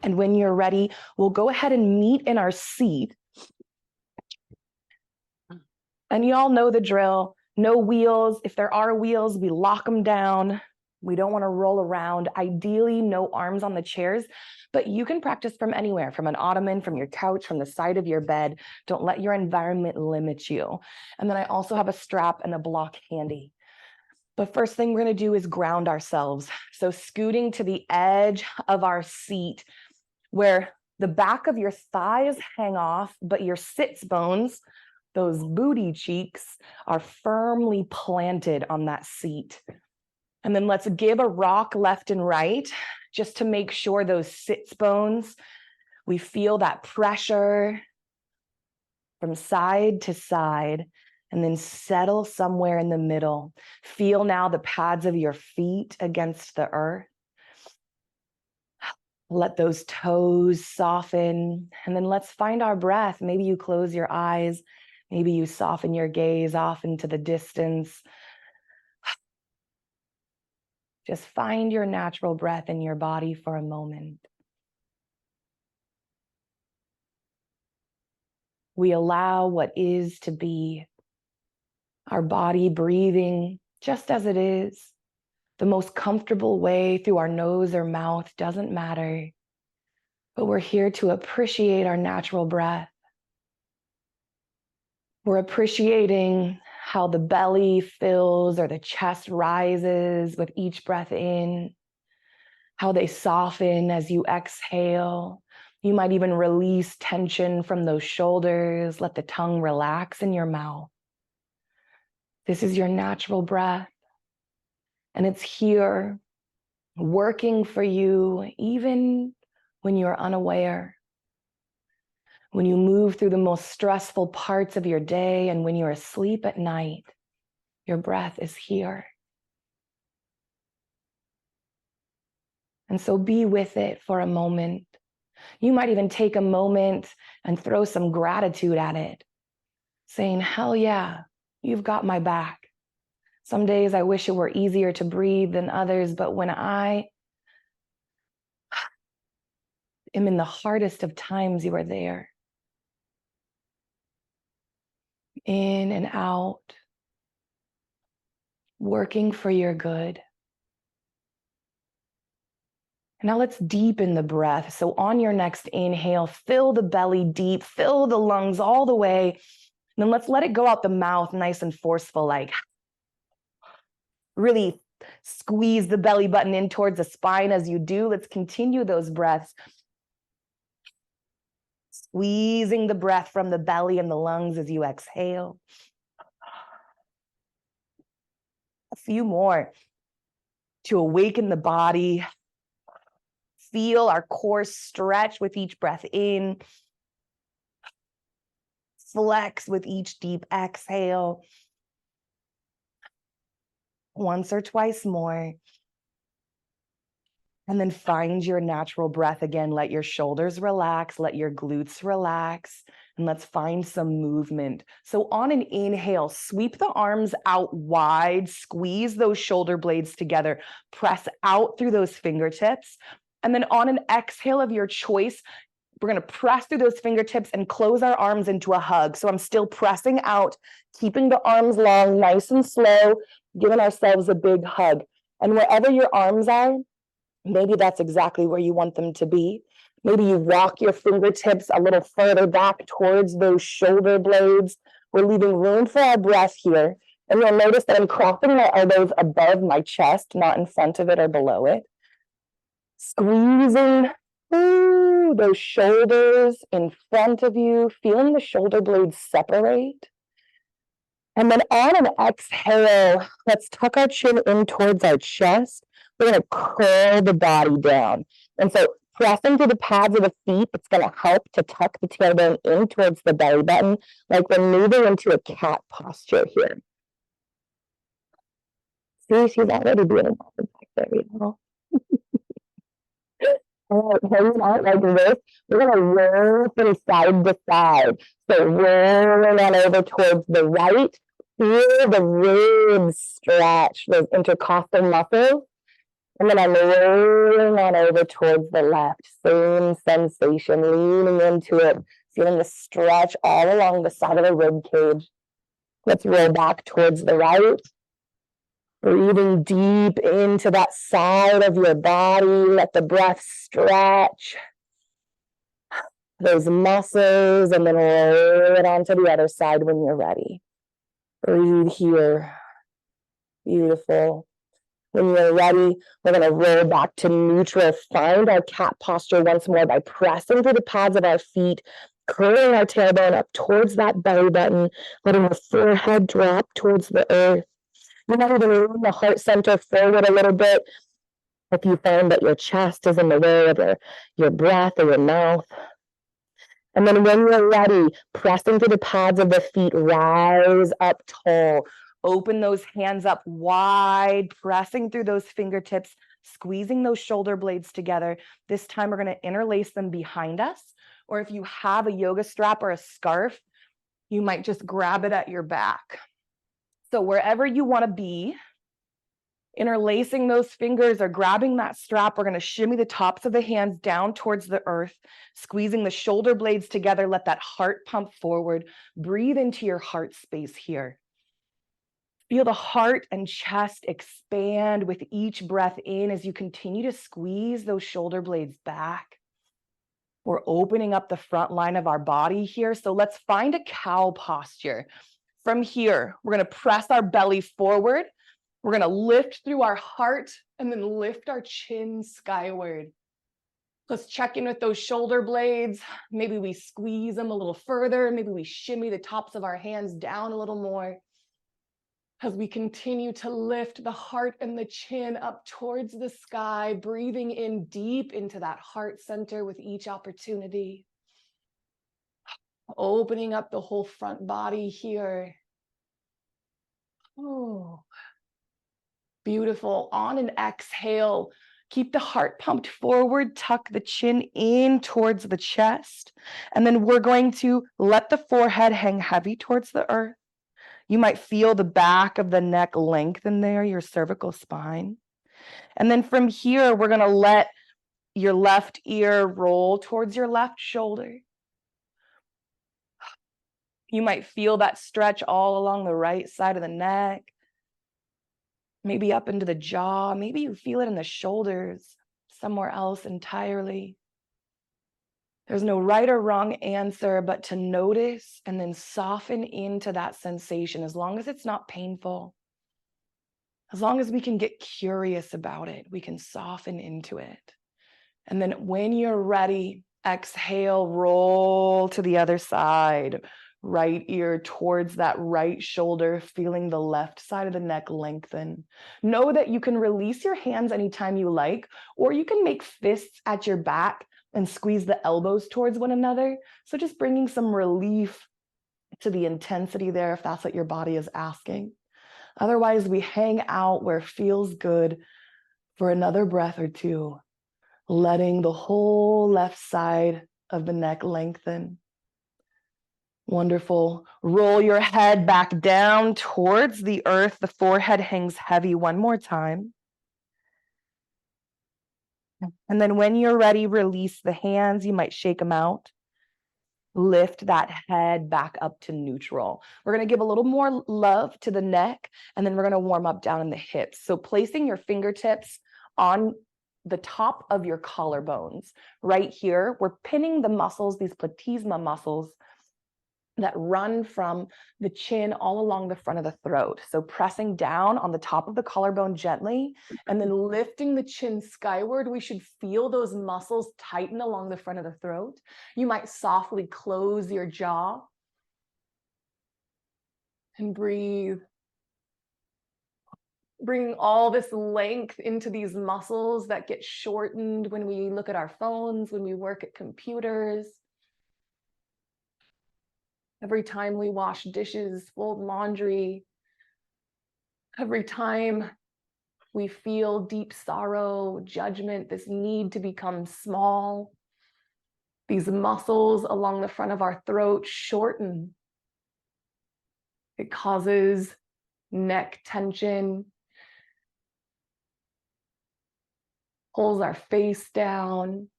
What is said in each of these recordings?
And when you're ready, we'll go ahead and meet in our seat. And you all know the drill. No wheels. If there are wheels, we lock them down. We don't want to roll around. Ideally, no arms on the chairs, but you can practice from anywhere, from an ottoman, from your couch, from the side of your bed. Don't let your environment limit you. And then I also have a strap and a block handy. But first thing we're going to do is ground ourselves. So scooting to the edge of our seat where the back of your thighs hang off, but your sits bones, those booty cheeks, are firmly planted on that seat. And then let's give a rock left and right, just to make sure those sits bones, we feel that pressure from side to side, and then settle somewhere in the middle. Feel now the pads of your feet against the earth. Let those toes soften, and then let's find our breath. Maybe you close your eyes, maybe you soften your gaze off into the distance. Just find your natural breath in your body for a moment. We allow what is to be, our body breathing just as it is. The most comfortable way through our nose or mouth doesn't matter, but we're here to appreciate our natural breath. We're appreciating how the belly fills or the chest rises with each breath in, how they soften as you exhale. You might even release tension from those shoulders. Let the tongue relax in your mouth. This is your natural breath, and it's here working for you even when you're unaware. When you move through the most stressful parts of your day and when you're asleep at night, your breath is here. And so be with it for a moment. You might even take a moment and throw some gratitude at it, saying, hell yeah, you've got my back. Some days I wish it were easier to breathe than others, but when I am in the hardest of times, you are there. In and out, working for your good. Now let's deepen the breath. So on your next inhale, fill the belly deep, fill the lungs all the way. And then let's let it go out the mouth nice and forceful, like really squeeze the belly button in towards the spine as you do. Let's continue those breaths. Squeezing the breath from the belly and the lungs as you exhale. A few more to awaken the body. Feel our core stretch with each breath in. Flex with each deep exhale. Once or twice more. And then find your natural breath again. Let your shoulders relax, let your glutes relax, and let's find some movement. So on an inhale, sweep the arms out wide, squeeze those shoulder blades together, press out through those fingertips. And then on an exhale of your choice, we're going to press through those fingertips and close our arms into a hug. So I'm still pressing out, keeping the arms long, nice and slow, giving ourselves a big hug. And wherever your arms are, maybe that's exactly where you want them to be. Maybe you rock your fingertips a little further back towards those shoulder blades. We're leaving room for our breath here. And you'll notice that I'm crossing my elbows above my chest, not in front of it or below it. Squeezing through those shoulders in front of you, feeling the shoulder blades separate. And then on an exhale, let's tuck our chin in towards our chest. We're going to curl the body down. And so pressing to the pads of the feet, it's going to help to tuck the tailbone in towards the belly button, like we're moving into a cat posture here. See, she's already doing it back there, you know. All right, hanging out like this, we're going to roll from side to side. So rolling on over towards the right. Feel the ribs stretch, those intercostal muscles. And then I'm rolling on over towards the left. Same sensation, leaning into it, feeling the stretch all along the side of the rib cage. Let's roll back towards the right. Breathing deep into that side of your body. Let the breath stretch those muscles, and then roll it onto the other side when you're ready. Breathe here. Beautiful. When you're ready, we're going to roll back to neutral. Find our cat posture once more by pressing through the pads of our feet, curling our tailbone up towards that belly button, letting the forehead drop towards the earth. You might even lean the heart center forward a little bit if you find that your chest is in the way of your breath or your mouth. And then when you're ready, pressing through the pads of the feet, rise up tall. Open those hands up wide, pressing through those fingertips, squeezing those shoulder blades together. This time we're going to interlace them behind us. Or if you have a yoga strap or a scarf, you might just grab it at your back. So wherever you want to be, interlacing those fingers or grabbing that strap, we're going to shimmy the tops of the hands down towards the earth, squeezing the shoulder blades together. Let that heart pump forward. Breathe into your heart space here. Feel the heart and chest expand with each breath in as you continue to squeeze those shoulder blades back. We're opening up the front line of our body here. So let's find a cow posture. From here, we're going to press our belly forward. We're going to lift through our heart and then lift our chin skyward. Let's check in with those shoulder blades. Maybe we squeeze them a little further. Maybe we shimmy the tops of our hands down a little more. As we continue to lift the heart and the chin up towards the sky, breathing in deep into that heart center with each opportunity. Opening up the whole front body here. Oh, beautiful. On an exhale, keep the heart pumped forward, tuck the chin in towards the chest. And then we're going to let the forehead hang heavy towards the earth. You might feel the back of the neck lengthen there, your cervical spine. And then from here, we're going to let your left ear roll towards your left shoulder. You might feel that stretch all along the right side of the neck, maybe up into the jaw. Maybe you feel it in the shoulders, somewhere else entirely. There's no right or wrong answer, but to notice and then soften into that sensation as long as it's not painful. As long as we can get curious about it, we can soften into it. And then when you're ready, exhale, roll to the other side. Right ear towards that right shoulder, feeling the left side of the neck lengthen. Know that you can release your hands anytime you like, or you can make fists at your back and squeeze the elbows towards one another. So just bringing some relief to the intensity there if that's what your body is asking. Otherwise, we hang out where it feels good for another breath or two, letting the whole left side of the neck lengthen. Wonderful. Roll your head back down towards the earth. The forehead hangs heavy one more time. And then when you're ready, release the hands. You might shake them out. Lift that head back up to neutral. We're going to give a little more love to the neck, and then we're going to warm up down in the hips. So placing your fingertips on the top of your collarbones. Right here, we're pinning the muscles, these platysma muscles, that run from the chin all along the front of the throat. So pressing down on the top of the collarbone gently, and then lifting the chin skyward. We should feel those muscles tighten along the front of the throat. You might softly close your jaw and breathe. Bring all this length into these muscles that get shortened when we look at our phones, when we work at computers. Every time we wash dishes, fold laundry, every time we feel deep sorrow, judgment, this need to become small, these muscles along the front of our throat shorten. It causes neck tension. Pulls our face down.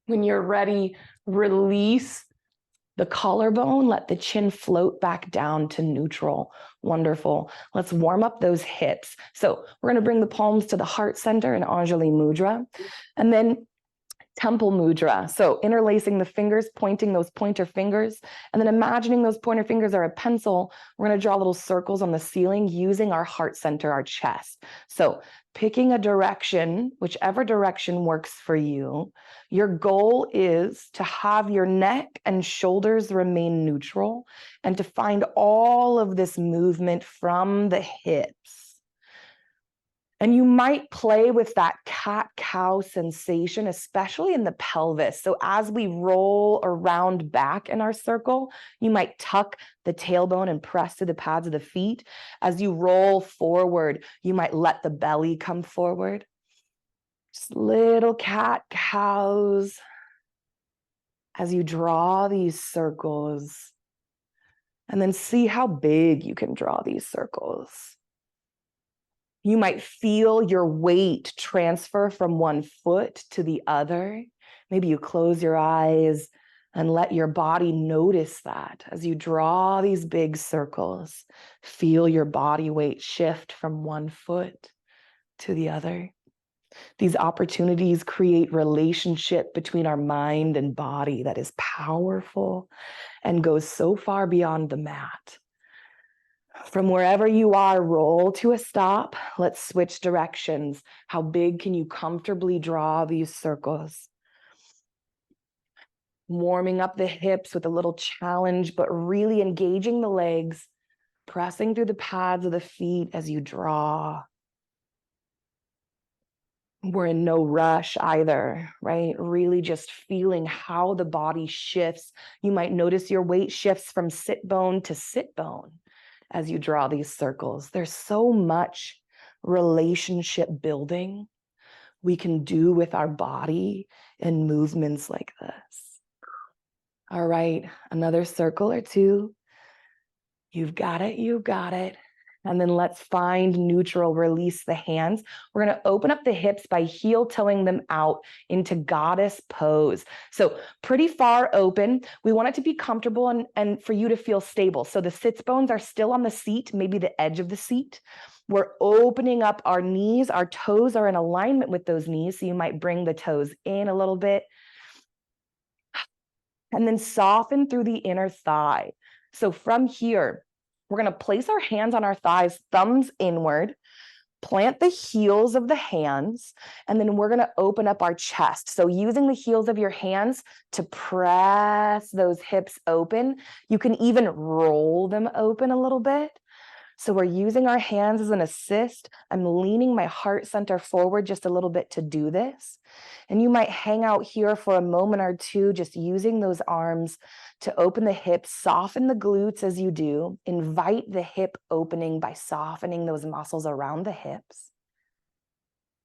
When you're ready, release the collarbone, let the chin float back down to neutral. Wonderful. Let's warm up those hips. So we're going to bring the palms to the heart center in Anjali Mudra, and then temple mudra. So interlacing the fingers, pointing those pointer fingers, and then imagining those pointer fingers are a pencil. We're going to draw little circles on the ceiling using our heart center, our chest. So picking a direction, whichever direction works for you. Your goal is to have your neck and shoulders remain neutral and to find all of this movement from the hips. And you might play with that cat-cow sensation, especially in the pelvis. So as we roll around back in our circle, you might tuck the tailbone and press to the pads of the feet. As you roll forward, you might let the belly come forward. Just little cat-cows as you draw these circles. And then see how big you can draw these circles. You might feel your weight transfer from one foot to the other. Maybe you close your eyes and let your body notice that as you draw these big circles. Feel your body weight shift from one foot to the other. These opportunities create relationship between our mind and body that is powerful and goes so far beyond the mat. From wherever you are, roll to a stop. Let's switch directions. How big can you comfortably draw these circles? Warming up the hips with a little challenge, but really engaging the legs, pressing through the pads of the feet as you draw. We're in no rush either, right? Really just feeling how the body shifts. You might notice your weight shifts from sit bone to sit bone as you draw these circles. There's so much relationship building we can do with our body in movements like this. All right, another circle or two. You've got it, you got it. And then let's find neutral, release the hands. We're going to open up the hips by heel toeing them out into goddess pose. So pretty far open. We want it to be comfortable and for you to feel stable. So the sits bones are still on the seat, maybe the edge of the seat. We're opening up our knees. Our toes are in alignment with those knees. So you might bring the toes in a little bit. And then soften through the inner thigh. So from here, we're going to place our hands on our thighs, thumbs inward, plant the heels of the hands, and then we're going to open up our chest. So using the heels of your hands to press those hips open, you can even roll them open a little bit. So we're using our hands as an assist. I'm leaning my heart center forward just a little bit to do this. And you might hang out here for a moment or two, just using those arms to open the hips, soften the glutes as you do. Invite the hip opening by softening those muscles around the hips.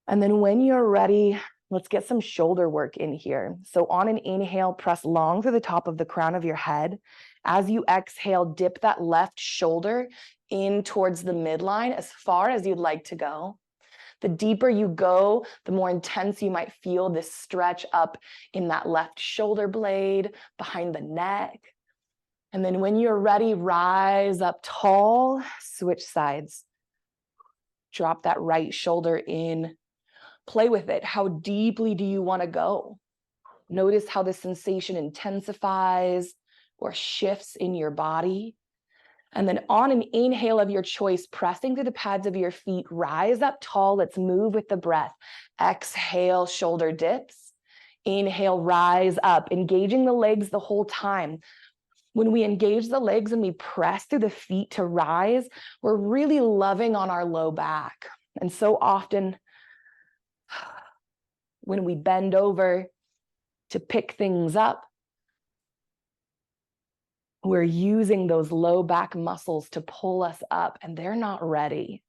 And then when you're ready, let's get some shoulder work in here. So on an inhale, press long through the top of the crown of your head. As you exhale, dip that left shoulder in towards the midline as far as you'd like to go. The deeper you go, the more intense you might feel this stretch up in that left shoulder blade, behind the neck. And then when you're ready, rise up tall, switch sides. Drop that right shoulder in. Play with it. How deeply do you want to go? Notice how the sensation intensifies or shifts in your body. And then on an inhale of your choice, pressing through the pads of your feet, rise up tall. Let's move with the breath. Exhale, shoulder dips. Inhale, rise up, engaging the legs the whole time. When we engage the legs and we press through the feet to rise, we're really loving on our low back. And so often, when we bend over to pick things up, we're using those low back muscles to pull us up, and they're not ready.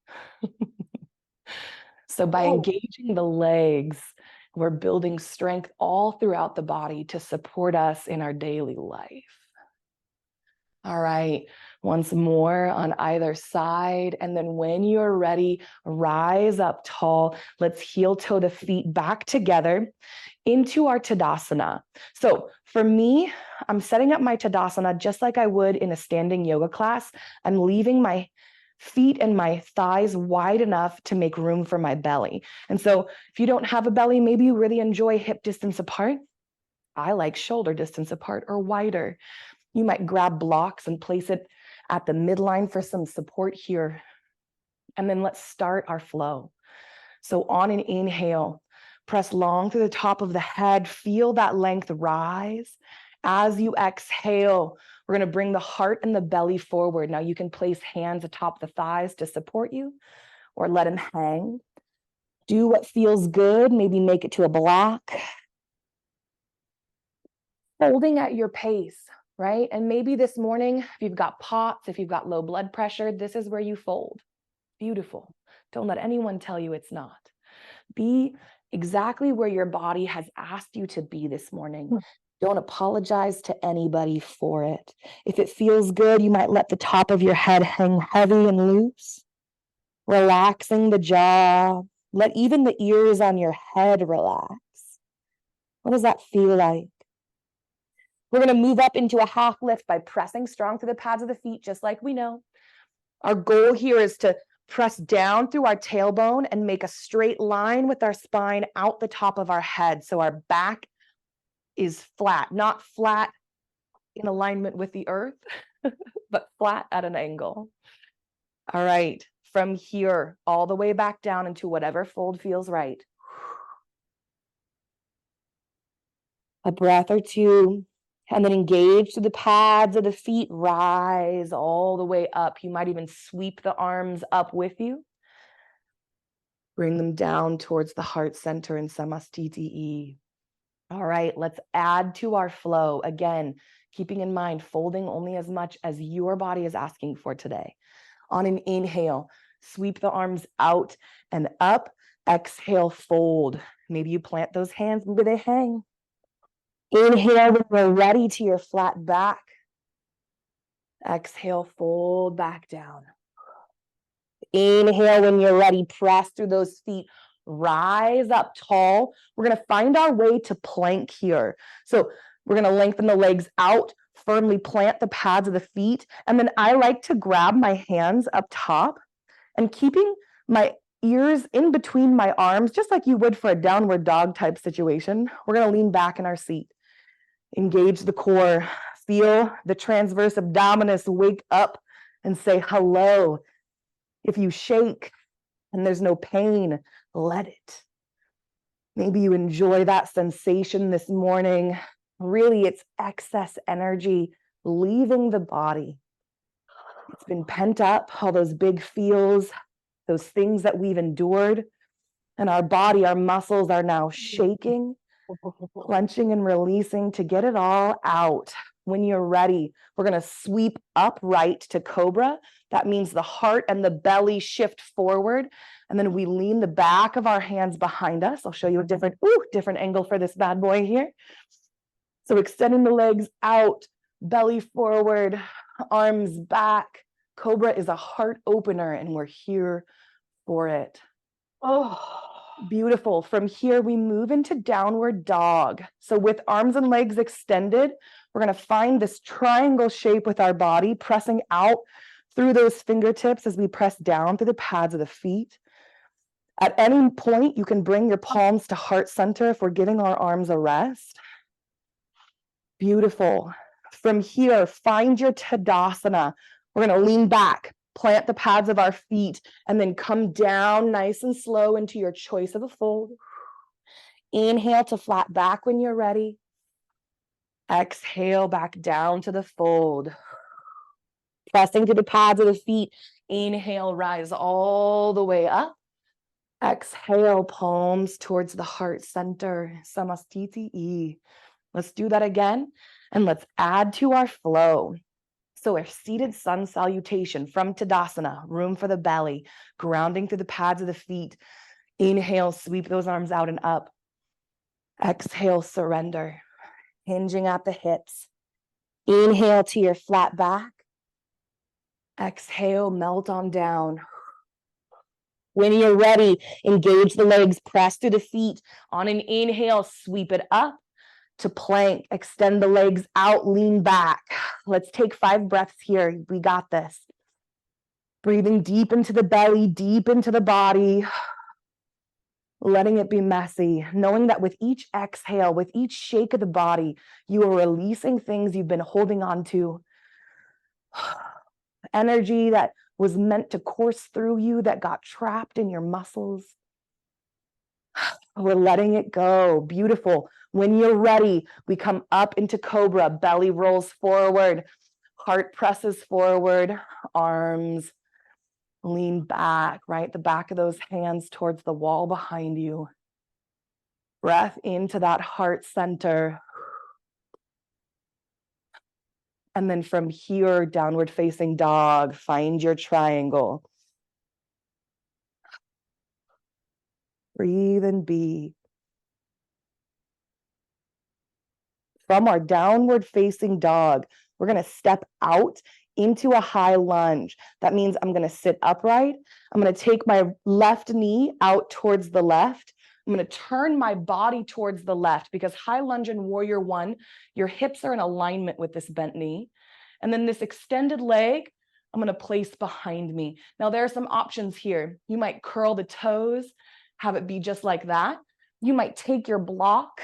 So by engaging the legs, we're building strength all throughout the body to support us in our daily life. All right, Once more on either side. And then when you're ready, rise up tall. Let's heel toe the feet back together into our Tadasana. So for me, I'm setting up my Tadasana just like I would in a standing yoga class. I'm leaving my feet and my thighs wide enough to make room for my belly. And so if you don't have a belly, maybe you really enjoy hip distance apart. I like shoulder distance apart or wider. You might grab blocks and place it at the midline for some support here. And then let's start our flow. So on an inhale, press long through the top of the head, feel that length rise. As you exhale, we're going to bring the heart and the belly forward. Now you can place hands atop the thighs to support you or let them hang. Do what feels good, maybe make it to a block. Folding at your pace, right? And maybe this morning, if you've got POTS, if you've got low blood pressure, this is where you fold. Beautiful. Don't let anyone tell you it's not. Be exactly where your body has asked you to be this morning. Don't apologize to anybody for it. If it feels good, you might let the top of your head hang heavy and loose, relaxing the jaw. Let even the ears on your head relax. What does that feel like? We're going to move up into a half lift by pressing strong through the pads of the feet, just like we know. Our goal here is to press down through our tailbone and make a straight line with our spine out the top of our head. So our back is flat, not flat in alignment with the earth, but flat at an angle. All right, from here, all the way back down into whatever fold feels right. A breath or two. And then engage through the pads of the feet, rise all the way up. You might even sweep the arms up with you. Bring them down towards the heart center in Samastiti. All right, let's add to our flow. Again, keeping in mind, folding only as much as your body is asking for today. On an inhale, sweep the arms out and up. Exhale, fold. Maybe you plant those hands where they hang. Inhale when you're ready to your flat back. Exhale, fold back down. Inhale when you're ready, press through those feet, rise up tall. We're going to find our way to plank here. So we're going to lengthen the legs out, firmly plant the pads of the feet. And then I like to grab my hands up top and keeping my ears in between my arms, just like you would for a downward dog type situation. We're going to lean back in our seat. Engage the core, feel the transverse abdominis wake up and say hello. If you shake and there's no pain, let it. Maybe you enjoy that sensation this morning. Really, it's excess energy leaving the body. It's been pent up, all those big feels, those things that we've endured. And our body, our muscles are now shaking, clenching and releasing to get it all out. When you're ready, we're going to sweep upright to cobra. That means the heart and the belly shift forward. And then we lean the back of our hands behind us. I'll show you a different angle for this bad boy here. So extending the legs out, belly forward, arms back. Cobra is a heart opener and we're here for it. Oh, beautiful. From here, we move into downward dog. So with arms and legs extended, we're going to find this triangle shape with our body, pressing out through those fingertips as we press down through the pads of the feet. At any point, you can bring your palms to heart center if we're giving our arms a rest. Beautiful. From here, find your Tadasana. We're going to lean back, plant the pads of our feet, and then come down nice and slow into your choice of a fold. Inhale to flat back when you're ready. Exhale back down to the fold. Pressing to the pads of the feet. Inhale, rise all the way up. Exhale, palms towards the heart center. Samastiti. Let's do that again. And let's add to our flow. So our seated sun salutation from Tadasana, room for the belly, grounding through the pads of the feet. Inhale, sweep those arms out and up. Exhale, surrender, hinging at the hips. Inhale to your flat back. Exhale, melt on down. When you're ready, engage the legs, press through the feet. On an inhale, sweep it up to plank. Extend the legs out, lean back. Let's take 5 breaths here. We got this. Breathing deep into the belly, deep into the body. Letting it be messy, knowing that with each exhale, with each shake of the body, you are releasing things you've been holding on to. Energy that was meant to course through you that got trapped in your muscles. We're letting it go. Beautiful. When you're ready, we come up into cobra, belly rolls forward, heart presses forward, arms lean back, right? The back of those hands towards the wall behind you. Breath into that heart center. And then from here, downward facing dog, find your triangle. Breathe and be. From our downward facing dog, we're going to step out into a high lunge. That means I'm going to sit upright. I'm going to take my left knee out towards the left. I'm going to turn my body towards the left because high lunge in warrior one, your hips are in alignment with this bent knee. And then this extended leg, I'm going to place behind me. Now there are some options here. You might curl the toes, have it be just like that. You might take your block,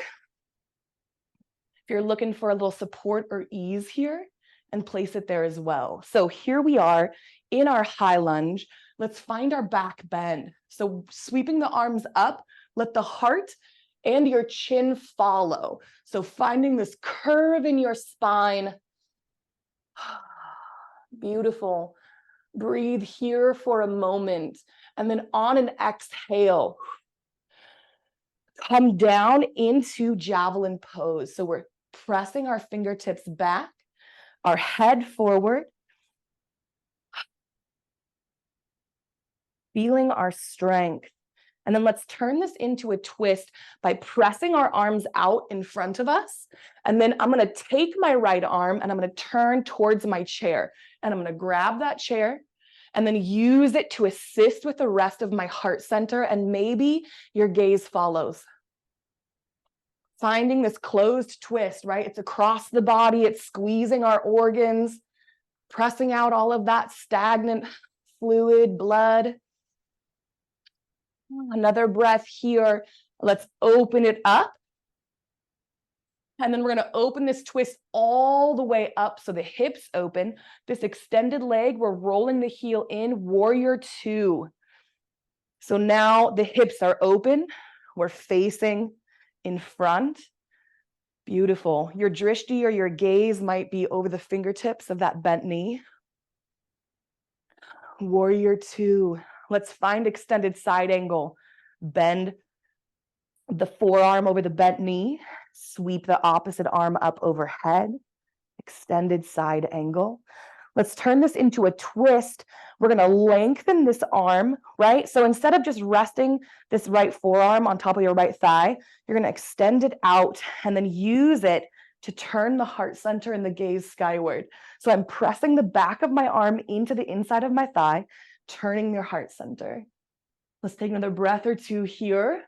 if you're looking for a little support or ease here, and place it there as well. So here we are in our high lunge. Let's find our back bend. So sweeping the arms up, let the heart and your chin follow. So finding this curve in your spine. Beautiful. Breathe here for a moment. And then on an exhale, come down into javelin pose. So we're pressing our fingertips back, our head forward, feeling our strength. And then let's turn this into a twist by pressing our arms out in front of us. And then I'm going to take my right arm and I'm going to turn towards my chair. And I'm going to grab that chair and then use it to assist with the rest of my heart center. And maybe your gaze follows. Finding this closed twist, right? It's across the body. It's squeezing our organs, pressing out all of that stagnant fluid, blood. Another breath here. Let's open it up. And then we're going to open this twist all the way up so the hips open. This extended leg, we're rolling the heel in, warrior two. So now the hips are open. We're facing in front. Beautiful. Your drishti or your gaze might be over the fingertips of that bent knee. Warrior two. Let's find extended side angle. Bend the forearm over the bent knee. Sweep the opposite arm up overhead. Extended side angle. Let's turn this into a twist. We're going to lengthen this arm, right? So instead of just resting this right forearm on top of your right thigh, you're going to extend it out and then use it to turn the heart center and the gaze skyward. So I'm pressing the back of my arm into the inside of my thigh, turning your heart center. Let's take another breath or two here.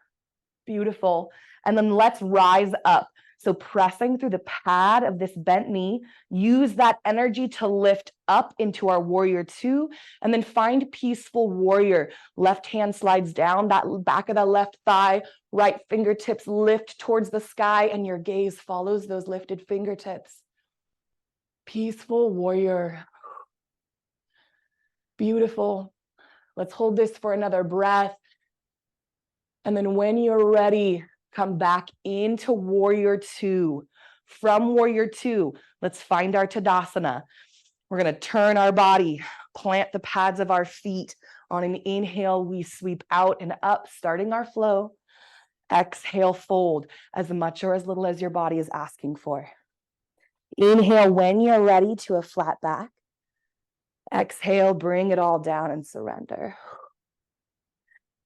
Beautiful. And then let's rise up. So pressing through the pad of this bent knee, use that energy to lift up into our warrior two, and then find peaceful warrior. Left hand slides down, that back of the left thigh, right fingertips lift towards the sky, and your gaze follows those lifted fingertips. Peaceful warrior. Beautiful. Let's hold this for another breath. And then when you're ready, come back into warrior two. From warrior two, let's find our Tadasana. We're going to turn our body, plant the pads of our feet. On an inhale, we sweep out and up, starting our flow. Exhale, fold as much or as little as your body is asking for. Inhale when you're ready to a flat back. Exhale, bring it all down and surrender.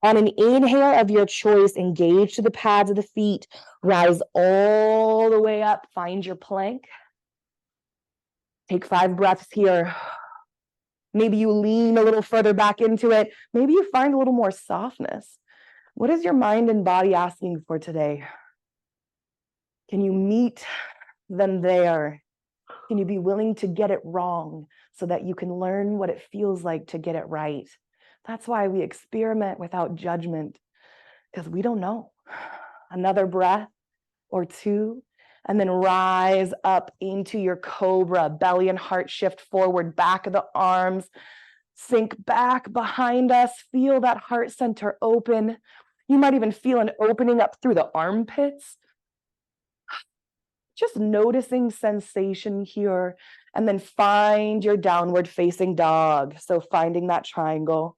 On an inhale of your choice, engage to the pads of the feet, rise all the way up, find your plank. Take 5 breaths here. Maybe you lean a little further back into it. Maybe you find a little more softness. What is your mind and body asking for today? Can you meet them there? Can you be willing to get it wrong so that you can learn what it feels like to get it right? That's why we experiment without judgment, because we don't know. Another breath or two, and then rise up into your cobra. Belly and heart shift forward, back of the arms, sink back behind us. Feel that heart center open. You might even feel an opening up through the armpits. Just noticing sensation here, and then find your downward facing dog. So finding that triangle,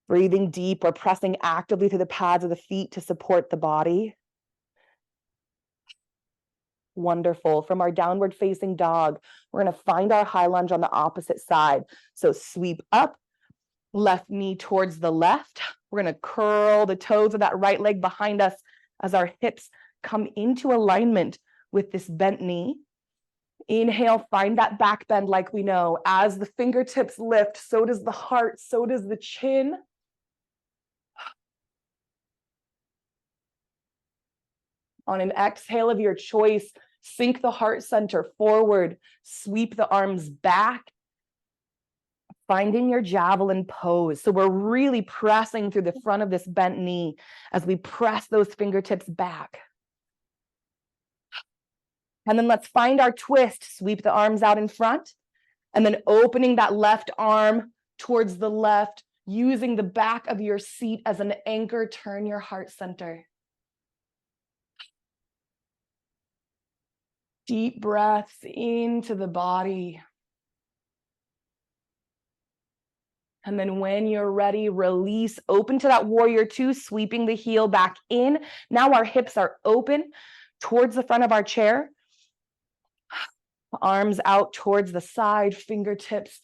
breathing deep or pressing actively through the pads of the feet to support the body. Wonderful. From our downward facing dog, we're going to find our high lunge on the opposite side. So sweep up, left knee towards the left. We're going to curl the toes of that right leg behind us as our hips come into alignment with this bent knee. Inhale, find that back bend like we know. As the fingertips lift, so does the heart, so does the chin. On an exhale of your choice, sink the heart center forward, sweep the arms back, finding your javelin pose. So we're really pressing through the front of this bent knee as we press those fingertips back. And then let's find our twist. Sweep the arms out in front, and then opening that left arm towards the left, using the back of your seat as an anchor, turn your heart center. Deep breaths into the body. And then when you're ready, release, open to that warrior two, sweeping the heel back in. Now our hips are open towards the front of our chair. Arms out towards the side, fingertips,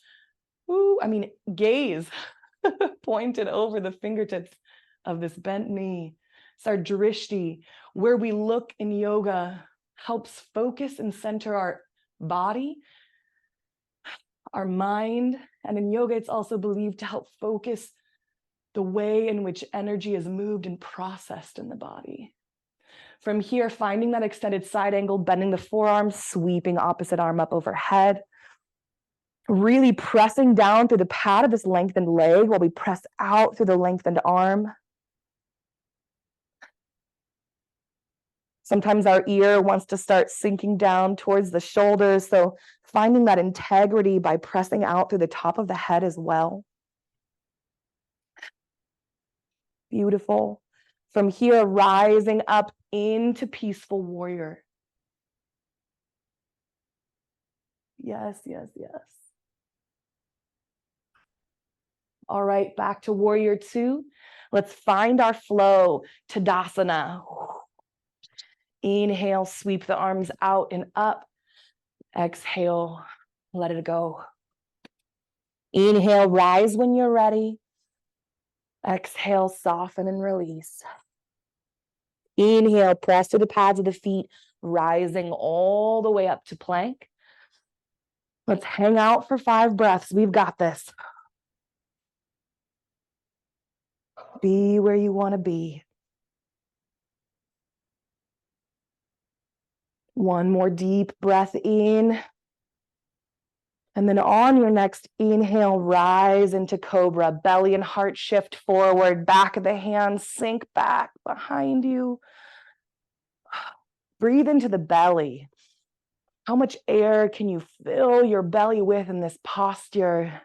gaze pointed over the fingertips of this bent knee. It's our drishti. Where we look in yoga helps focus and center our body, our mind, and in yoga, it's also believed to help focus the way in which energy is moved and processed in the body. From here, finding that extended side angle, bending the forearms, sweeping opposite arm up overhead. Really pressing down through the pad of this lengthened leg while we press out through the lengthened arm. Sometimes our ear wants to start sinking down towards the shoulders, so finding that integrity by pressing out through the top of the head as well. Beautiful. From here, rising up into peaceful warrior. Yes, yes, yes. All right, back to warrior two. Let's find our flow, Tadasana. Inhale, sweep the arms out and up. Exhale, let it go. Inhale, rise when you're ready. Exhale, soften and release. Inhale, press to the pads of the feet, rising all the way up to plank. Let's hang out for 5 breaths. We've got this. Be where you want to be. One more deep breath in. And then on your next inhale, rise into cobra. Belly and heart shift forward. Back of the hands sink back behind you. Breathe into the belly. How much air can you fill your belly with in this posture?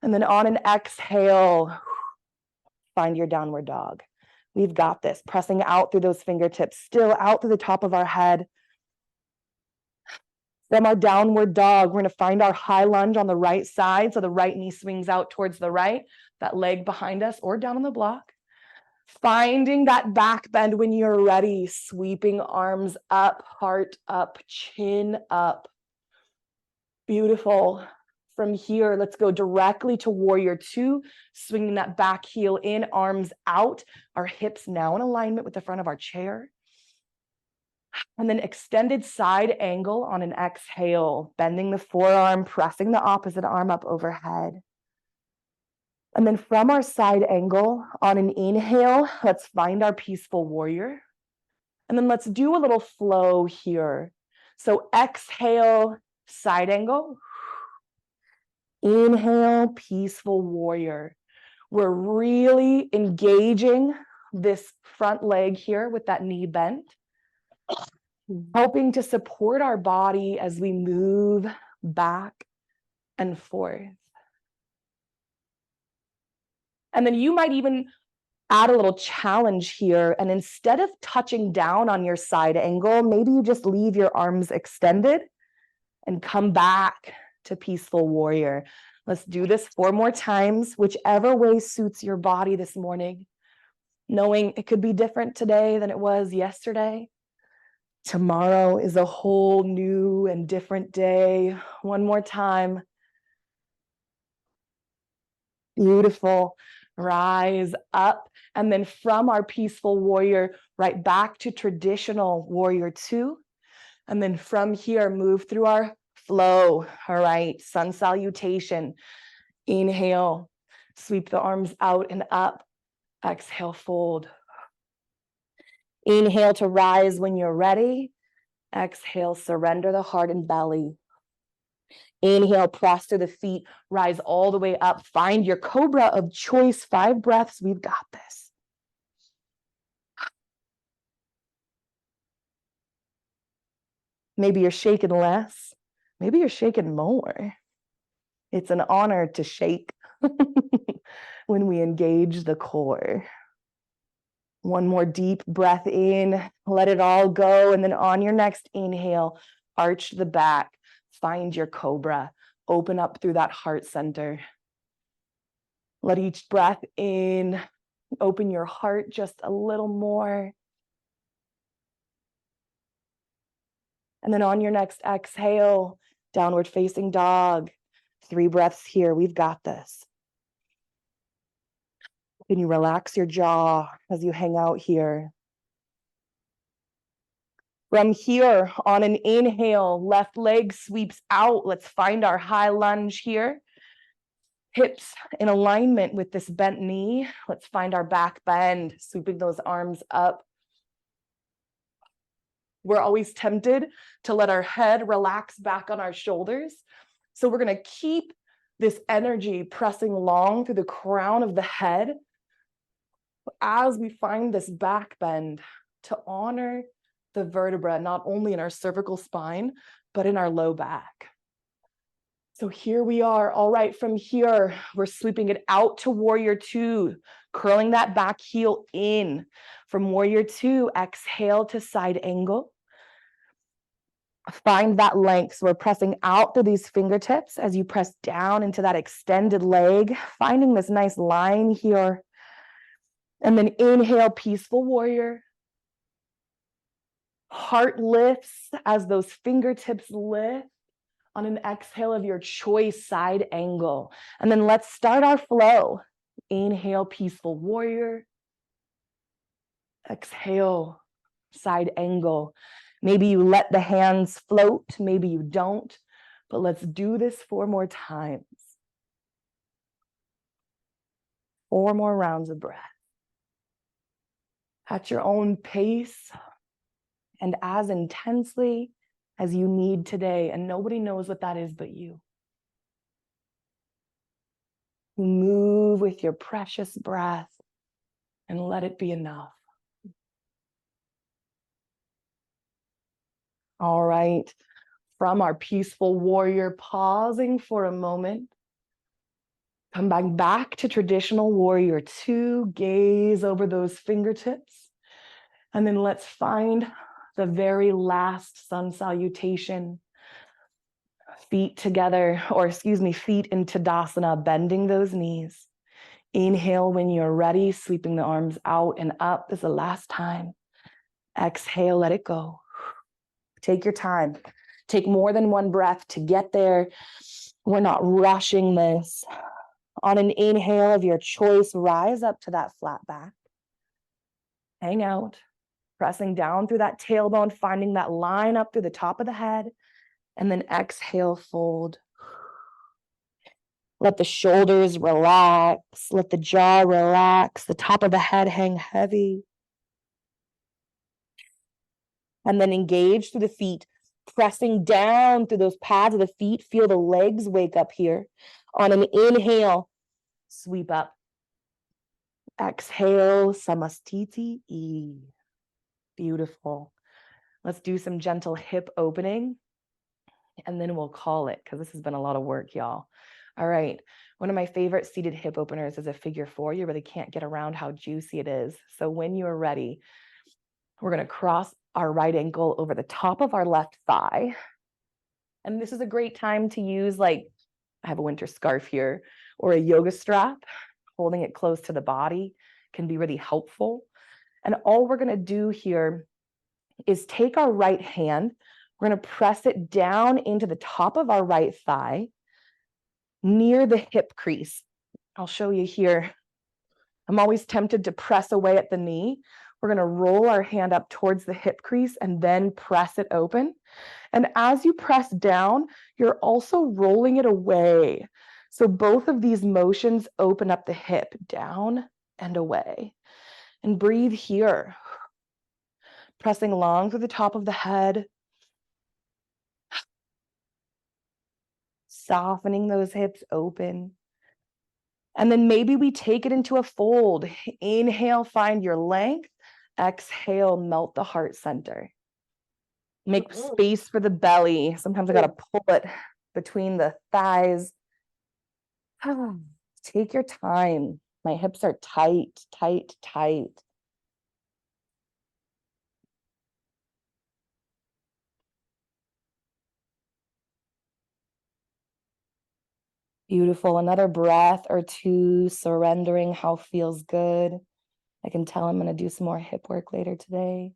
And then on an exhale, find your downward dog. We've got this. Pressing out through those fingertips, still out through the top of our head. From our downward dog, we're going to find our high lunge on the right side. So the right knee swings out towards the right, that leg behind us or down on the block. Finding that back bend when you're ready, sweeping arms up, heart up, chin up. Beautiful. From here, let's go directly to warrior two, swinging that back heel in, arms out, our hips now in alignment with the front of our chair. And then extended side angle on an exhale, bending the forearm, pressing the opposite arm up overhead. And then from our side angle on an inhale, let's find our peaceful warrior. And then let's do a little flow here. So exhale, side angle. Inhale, peaceful warrior. We're really engaging this front leg here with that knee bent, helping to support our body as we move back and forth. And then you might even add a little challenge here. And instead of touching down on your side angle, maybe you just leave your arms extended and come back to peaceful warrior. Let's do this 4 more times, whichever way suits your body this morning, knowing it could be different today than it was yesterday. Tomorrow is a whole new and different day. 1 more time. Beautiful. Rise up. And then from our peaceful warrior, right back to traditional warrior 2. And then from here, move through our flow. All right. Sun salutation. Inhale. Sweep the arms out and up. Exhale, fold. Inhale to rise when you're ready. Exhale, surrender the heart and belly. Inhale, press to the feet, rise all the way up. Find your cobra of choice. 5 breaths. We've got this. Maybe you're shaking less. Maybe you're shaking more. It's an honor to shake when we engage the core. 1 more deep breath in, let it all go. And then on your next inhale, arch the back, find your cobra, open up through that heart center. Let each breath in, open your heart just a little more. And then on your next exhale, downward facing dog. 3 breaths here. We've got this. Can you relax your jaw as you hang out here? From here, on an inhale, left leg sweeps out. Let's find our high lunge here. Hips in alignment with this bent knee. Let's find our back bend, sweeping those arms up. We're always tempted to let our head relax back on our shoulders. So we're going to keep this energy pressing long through the crown of the head as we find this back bend to honor the vertebra, not only in our cervical spine, but in our low back. So here we are. All right, from here, we're sweeping it out to warrior 2, curling that back heel in. From warrior 2, exhale to side angle. Find that length. So we're pressing out through these fingertips as you press down into that extended leg, finding this nice line here. And then inhale, peaceful warrior. Heart lifts as those fingertips lift. On an exhale of your choice, side angle. And then let's start our flow. Inhale, peaceful warrior. Exhale, side angle. Maybe you let the hands float, maybe you don't, but let's do this 4 more times. 4 more rounds of breath. At your own pace and as intensely as you need today, and nobody knows what that is but you. Move with your precious breath and let it be enough. All right, from our peaceful warrior, pausing for a moment, come back to traditional warrior 2, gaze over those fingertips, and then let's find the very last sun salutation. Feet together, feet in Tadasana, bending those knees. Inhale when you're ready, sweeping the arms out and up. This is the last time. Exhale, let it go. Take your time. Take more than 1 breath to get there. We're not rushing this. On an inhale of your choice, rise up to that flat back. Hang out. Pressing down through that tailbone, finding that line up through the top of the head, and then exhale, fold. Let the shoulders relax, let the jaw relax, the top of the head hang heavy. And then engage through the feet, pressing down through those pads of the feet. Feel the legs wake up here. On an inhale, sweep up. Exhale, samastiti. Beautiful. Let's do some gentle hip opening, and then we'll call it, because this has been a lot of work, y'all. All right. One of my favorite seated hip openers is a figure 4. You really can't get around how juicy it is. So when you're ready, we're going to cross our right ankle over the top of our left thigh. And this is a great time to use, like, I have a winter scarf here, or a yoga strap. Holding it close to the body can be really helpful. And all we're going to do here is take our right hand. We're going to press it down into the top of our right thigh, near the hip crease. I'll show you here. I'm always tempted to press away at the knee. We're going to roll our hand up towards the hip crease and then press it open. And as you press down, you're also rolling it away. So both of these motions open up the hip, down and away. And breathe here. Pressing long through the top of the head. Softening those hips open. And then maybe we take it into a fold. Inhale, find your length. Exhale, melt the heart center. Make space for the belly. Sometimes I got to pull it between the thighs. Take your time. My hips are tight, tight, tight. Beautiful. Another breath or two, surrendering how feels good. I can tell I'm going to do some more hip work later today.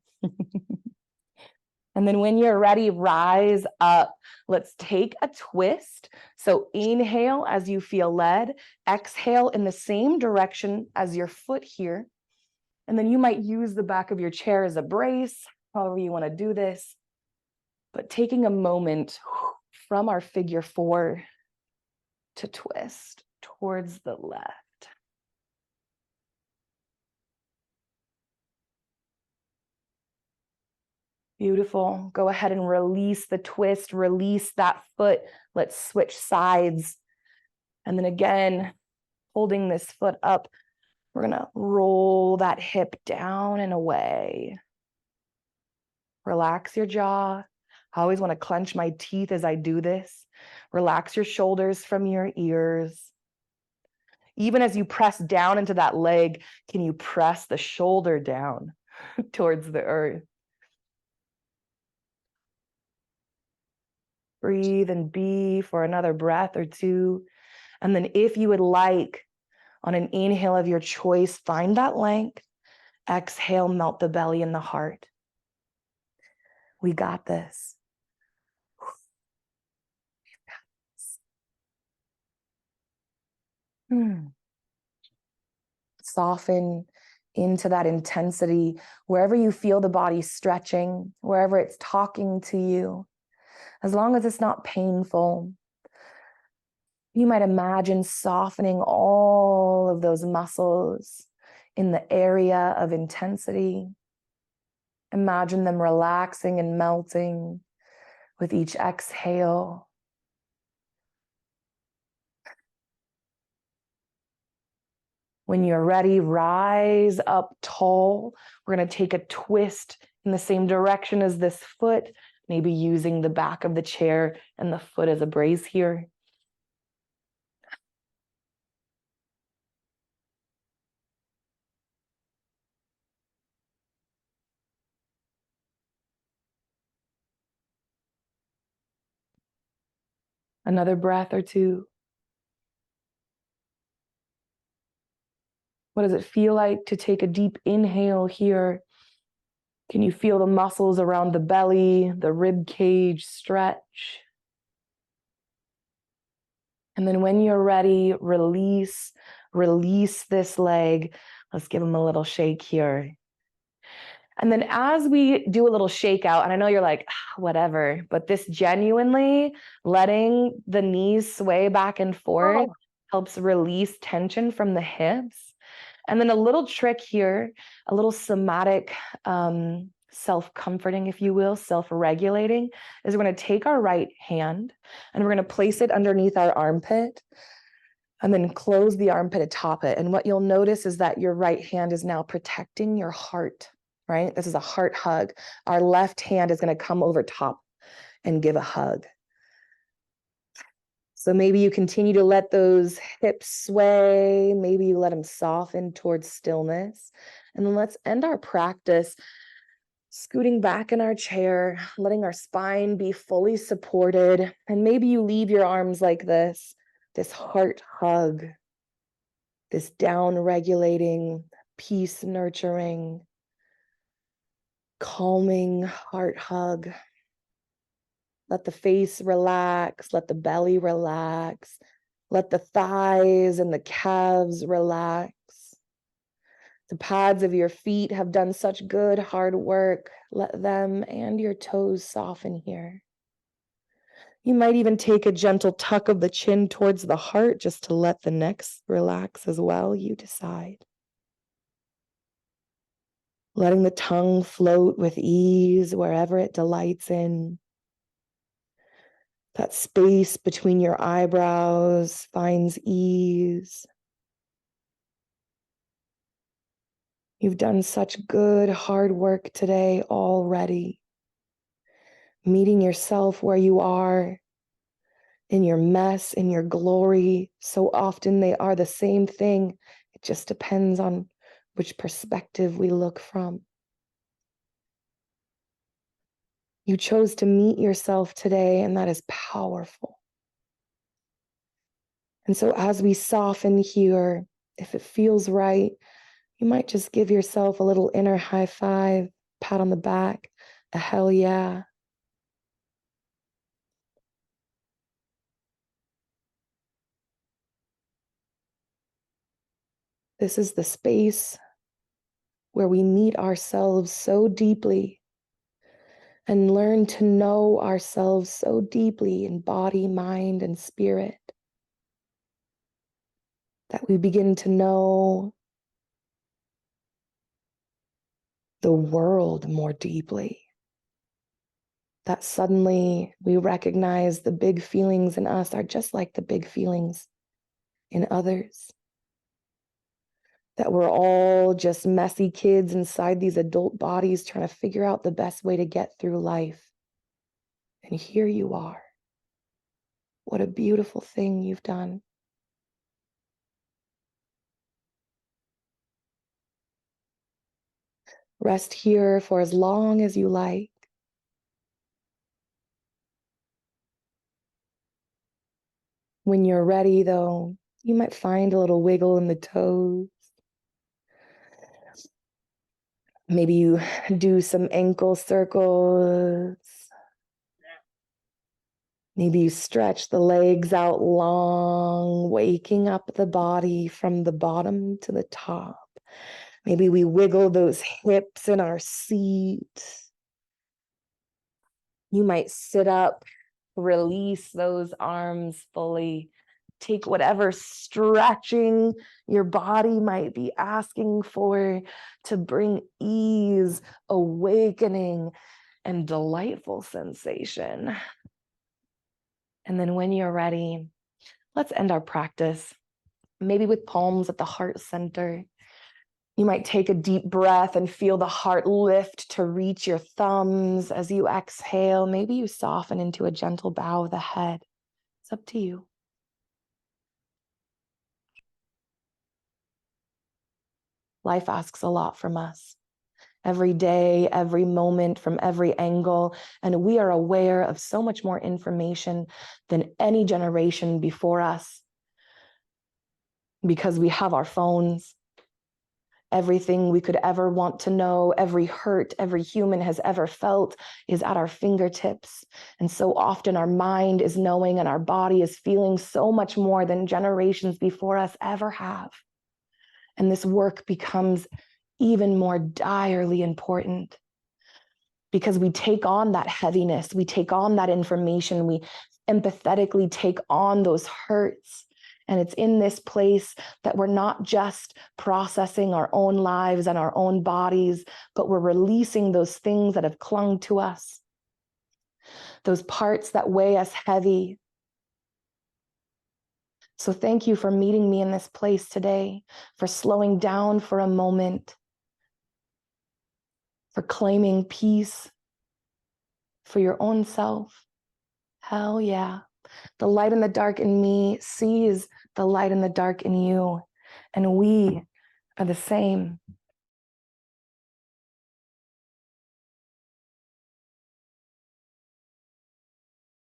And then when you're ready, rise up. Let's take a twist. So inhale as you feel led. Exhale in the same direction as your foot here. And then you might use the back of your chair as a brace, however you want to do this. But taking a moment from our figure 4 to twist towards the left. Beautiful. Go ahead and release the twist, release that foot. Let's switch sides. And then again, holding this foot up, we're going to roll that hip down and away. Relax your jaw. I always want to clench my teeth as I do this. Relax your shoulders from your ears. Even as you press down into that leg, can you press the shoulder down towards the earth? Breathe and be for another breath or two. And then if you would like, on an inhale of your choice, find that length. Exhale, melt the belly and the heart. We got this. Soften into that intensity wherever you feel the body stretching, wherever it's talking to you. As long as it's not painful, you might imagine softening all of those muscles in the area of intensity. Imagine them relaxing and melting with each exhale. When you're ready, rise up tall. We're going to take a twist in the same direction as this foot, maybe using the back of the chair and the foot as a brace here. Another breath or two. What does it feel like to take a deep inhale here? Can you feel the muscles around the belly, the rib cage stretch? And then when you're ready, release this leg. Let's give them a little shake here. And then as we do a little shakeout, and I know you're like, whatever, but this genuinely letting the knees sway back and forth helps release tension from the hips. And then a little trick here, a little somatic self-comforting, if you will, self-regulating, is we're going to take our right hand and we're going to place it underneath our armpit and then close the armpit atop it. And what you'll notice is that your right hand is now protecting your heart, right? This is a heart hug. Our left hand is going to come over top and give a hug. So maybe you continue to let those hips sway. Maybe you let them soften towards stillness. And then let's end our practice scooting back in our chair, letting our spine be fully supported. And maybe you leave your arms like this heart hug, this down-regulating, peace-nurturing, calming heart hug. Let the face relax, let the belly relax, let the thighs and the calves relax. The pads of your feet have done such good hard work. Let them and your toes soften here. You might even take a gentle tuck of the chin towards the heart just to let the neck relax as well. You decide. Letting the tongue float with ease wherever it delights in. That space between your eyebrows finds ease. You've done such good, hard work today already. Meeting yourself where you are, in your mess, in your glory. So often they are the same thing. It just depends on which perspective we look from. You chose to meet yourself today, and that is powerful. And so as we soften here, if it feels right, you might just give yourself a little inner high five, pat on the back, a hell yeah. This is the space where we meet ourselves so deeply and learn to know ourselves so deeply in body, mind, and spirit that we begin to know the world more deeply. That suddenly we recognize the big feelings in us are just like the big feelings in others. That we're all just messy kids inside these adult bodies trying to figure out the best way to get through life. And here you are. What a beautiful thing you've done. Rest here for as long as you like. When you're ready, though, you might find a little wiggle in the toes. Maybe you do some ankle circles. Maybe you stretch the legs out long, waking up the body from the bottom to the top. Maybe we wiggle those hips in our seat. You might sit up, release those arms fully. Take whatever stretching your body might be asking for to bring ease, awakening, and delightful sensation. And then when you're ready, let's end our practice, maybe with palms at the heart center. You might take a deep breath and feel the heart lift to reach your thumbs as you exhale. Maybe you soften into a gentle bow of the head. It's up to you. Life asks a lot from us. Every day, every moment, from every angle, and we are aware of so much more information than any generation before us because we have our phones. Everything we could ever want to know, every hurt every human has ever felt is at our fingertips. And so often our mind is knowing and our body is feeling so much more than generations before us ever have. And this work becomes even more direly important, because we take on that heaviness, we take on that information, we empathetically take on those hurts. And it's in this place that we're not just processing our own lives and our own bodies, but we're releasing those things that have clung to us, those parts that weigh us heavy. So thank you for meeting me in this place today, for slowing down for a moment, for claiming peace for your own self. Hell yeah. The light in the dark in me sees the light in the dark in you, and we are the same.